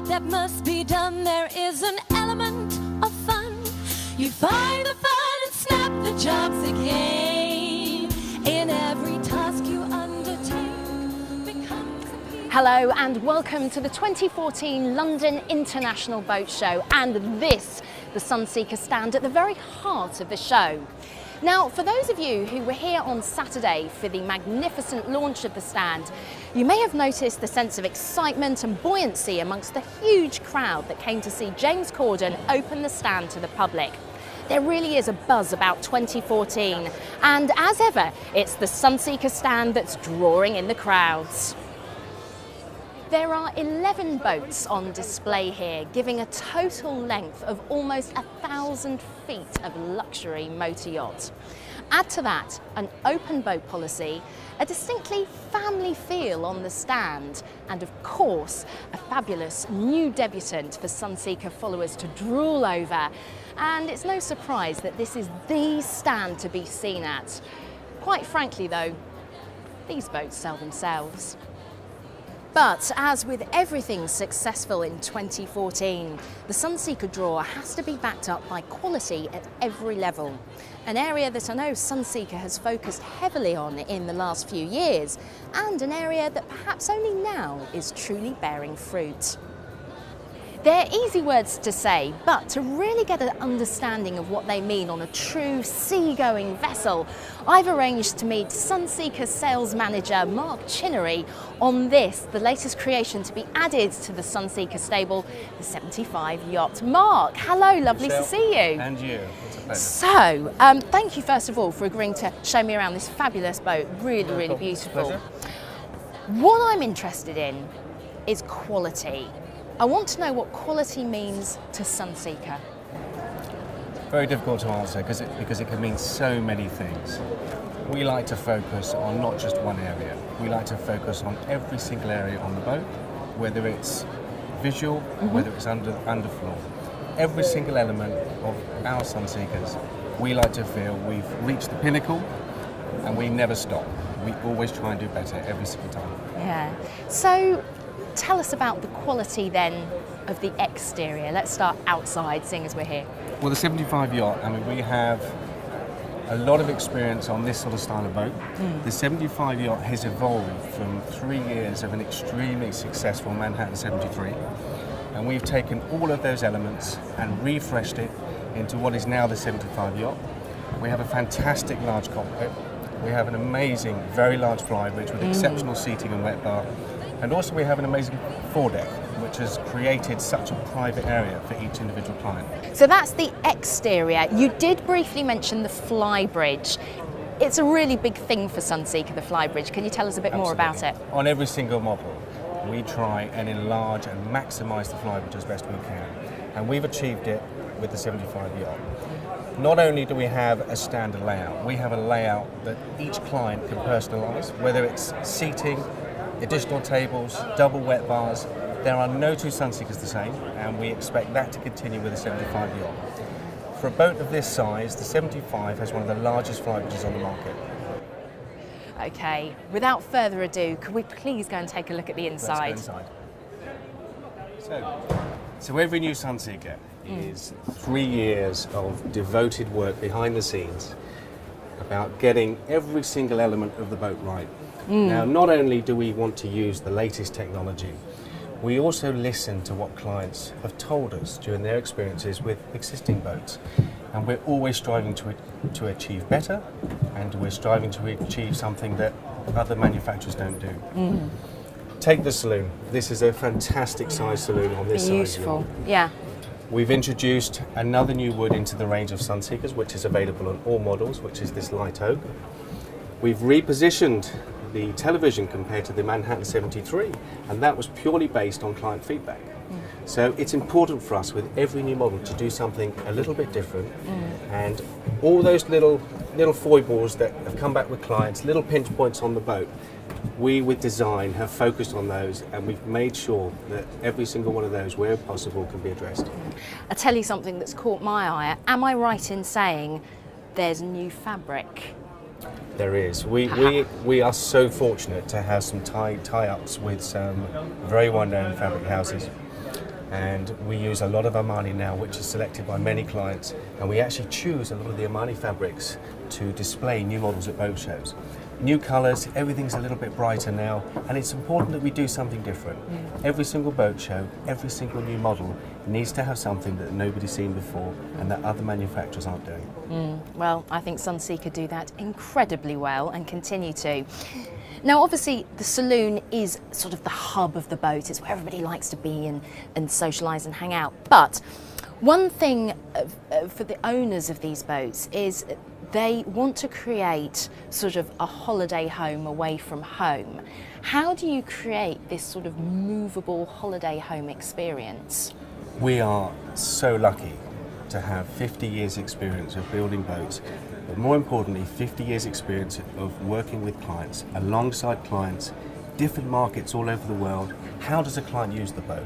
job that must be done, there is an element of fun. You find the fun and snap the jobs again. In every task you undertake becomes a piece. Hello and welcome to the 2014 London International Boat Show, and this, the Sunseeker stand at the very heart of the show. Now, for those of you who were here on Saturday for the magnificent launch of the stand, you may have noticed the sense of excitement and buoyancy amongst the huge crowd that came to see James Corden open the stand to the public. There really is a buzz about 2014, and as ever, it's the Sunseeker stand that's drawing in the crowds. There are 11 boats on display here, giving a total length of almost 1,000 feet of luxury motor yacht. Add to that an open boat policy, a distinctly family feel on the stand, and of course, a fabulous new debutant for Sunseeker followers to drool over. And it's no surprise that this is the stand to be seen at. Quite frankly though, these boats sell themselves. But as with everything successful in 2014, the Sunseeker draw has to be backed up by quality at every level. An area that I know Sunseeker has focused heavily on in the last few years, and an area that perhaps only now is truly bearing fruit. They're easy words to say, but to really get an understanding of what they mean on a true sea-going vessel, I've arranged to meet Sunseeker sales manager Mark Chinnery on this, the latest creation to be added to the Sunseeker stable, the 75 yacht. Mark, hello, lovely to see you. And you, it's a pleasure. So, thank you first of all for agreeing to show me around this fabulous boat, really beautiful. Pleasure. What I'm interested in is quality. I want to know what quality means to Sunseeker. Very difficult to answer because it can mean so many things. We like to focus on not just one area. We like to focus on every single area on the boat, whether it's visual, whether it's underfloor. Every single element of our Sunseekers, we like to feel we've reached the pinnacle and we never stop. We always try and do better every single time. Yeah. So, tell us about the quality then of the exterior. Let's start outside, seeing as we're here. Well, the 75 yacht, I mean, we have a lot of experience on this sort of style of boat. The 75 yacht has evolved from 3 years of an extremely successful Manhattan 73, and we've taken all of those elements and refreshed it into what is now the 75 yacht. We have a fantastic large cockpit. We have an amazing, very large flybridge with exceptional seating and wet bar. And also we have an amazing foredeck, which has created such a private area for each individual client. So that's the exterior. You did briefly mention the flybridge. It's a really big thing for Sunseeker, the flybridge. Can you tell us a bit more about it? On every single model, we try and enlarge and maximise the flybridge as best we can. And we've achieved it with the 75 yacht. Not only do we have a standard layout, we have a layout that each client can personalise, whether it's seating, additional tables, double wet bars. There are no two Sunseekers the same, and we expect that to continue with the 75 yacht. For a boat of this size, the 75 has one of the largest flybridges on the market. Okay, without further ado, could we please go and take a look at the inside? Let's go inside. So every new Sunseeker is 3 years of devoted work behind the scenes about getting every single element of the boat right. Now, not only do we want to use the latest technology, we also listen to what clients have told us during their experiences with existing boats. And we're always striving to achieve better, and we're striving to achieve something that other manufacturers don't do. Take the saloon. This is a fantastic size saloon on this side. Beautiful, yeah. We've introduced another new wood into the range of Sunseekers, which is available on all models, which is this light oak. We've repositioned the television compared to the Manhattan 73, and that was purely based on client feedback. So it's important for us with every new model to do something a little bit different, and all those little foibles that have come back with clients, little pinch points on the boat, we with design have focused on those, and we've made sure that every single one of those, where possible, can be addressed. I'll tell you something that's caught my eye. Am I right in saying there's new fabric? There is. We are so fortunate to have some tie-ups with some very well-known fabric houses. And we use a lot of Armani now, which is selected by many clients, and we actually choose a lot of the Armani fabrics to display new models at boat shows. New colours, everything's a little bit brighter now, and it's important that we do something different. Every single boat show, every single new model needs to have something that nobody's seen before and that other manufacturers aren't doing. Well, I think Sunseeker do that incredibly well and continue to. Now, obviously, the saloon is sort of the hub of the boat. It's where everybody likes to be and socialise and hang out. But one thing for the owners of these boats is they want to create sort of a holiday home away from home. How do you create this sort of movable holiday home experience? We are so lucky to have 50 years experience of building boats, but more importantly 50 years experience of working with clients, alongside clients, different markets all over the world. How does a client use the boat?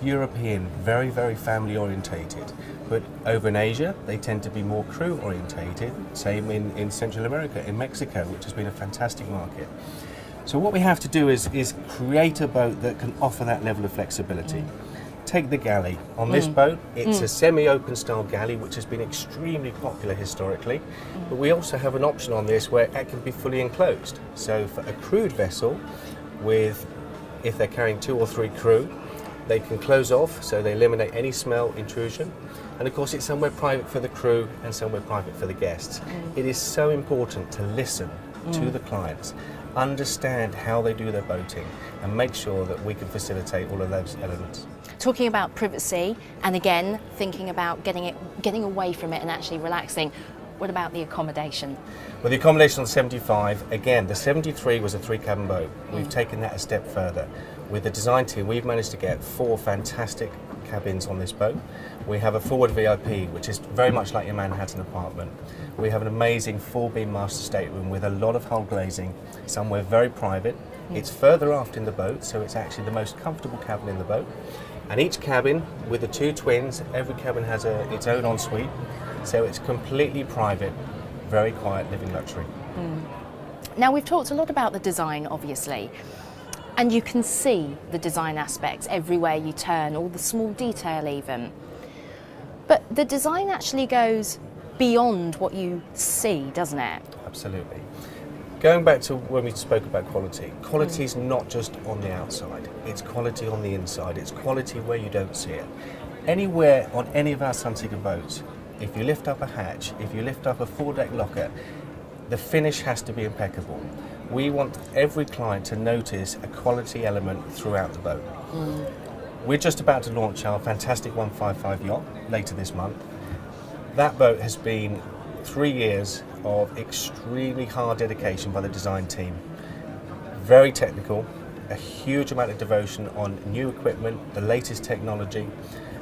European, very, very family orientated, but over in Asia they tend to be more crew orientated, same in Central America, in Mexico, which has been a fantastic market. So what we have to do is create a boat that can offer that level of flexibility. Take the galley. On this boat, it's a semi-open style galley, which has been extremely popular historically, but we also have an option on this where it can be fully enclosed. So for a crewed vessel, if they're carrying 2 or 3 crew, they can close off, so they eliminate any smell intrusion. And of course it's somewhere private for the crew and somewhere private for the guests. It is so important to listen to the clients, understand how they do their boating, and make sure that we can facilitate all of those elements. Talking about privacy, and again thinking about getting away from it and actually relaxing, what about the accommodation? Well, the accommodation on the 75, again, the 73 was a 3-cabin boat. We've taken that a step further. With the design team, we've managed to get 4 fantastic cabins on this boat. We have a forward VIP, which is very much like your Manhattan apartment. We have an amazing 4-beam master stateroom with a lot of hull glazing, somewhere very private. It's further aft in the boat, so it's actually the most comfortable cabin in the boat. And each cabin, with the 2 twins, every cabin has its own ensuite, so it's completely private, very quiet living luxury. Now, we've talked a lot about the design, obviously, and you can see the design aspects everywhere you turn, all the small detail even. But the design actually goes beyond what you see, doesn't it? Absolutely. Going back to when we spoke about quality, quality is not just on the outside, it's quality on the inside, it's quality where you don't see it. Anywhere on any of our Sunseeker boats, if you lift up a hatch, if you lift up a foredeck locker, the finish has to be impeccable. We want every client to notice a quality element throughout the boat. We're just about to launch our fantastic 155 yacht later this month. That boat has been 3 years of extremely hard dedication by the design team. Very technical, a huge amount of devotion on new equipment, the latest technology,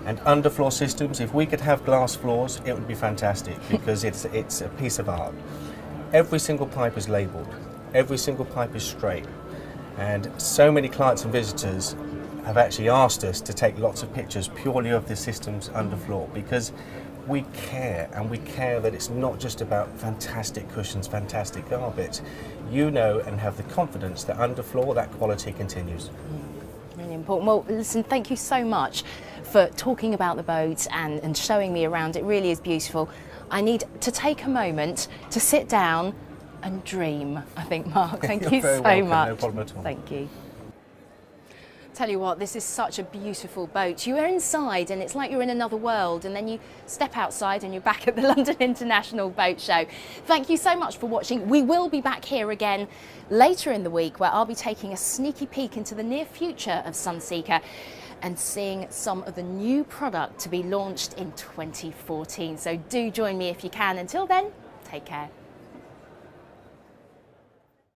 and underfloor systems. If we could have glass floors, it would be fantastic because it's a piece of art. Every single pipe is labelled, every single pipe is straight, and so many clients and visitors have actually asked us to take lots of pictures purely of the systems underfloor, because we care, and we care that it's not just about fantastic cushions, fantastic carpets. You know and have the confidence that underfloor, that quality continues. Really important. Well, listen, thank you so much for talking about the boat and showing me around. It really is beautiful. I need to take a moment to sit down and dream, I think, Mark. Thank you so much. No problem at all. Thank you. Tell you what, this is such a beautiful boat. You are inside and it's like you're in another world, and then you step outside and you're back at the London International Boat Show. Thank you so much for watching. We will be back here again later in the week, where I'll be taking a sneaky peek into the near future of Sunseeker and seeing some of the new product to be launched in 2014. So do join me if you can. Until then, take care.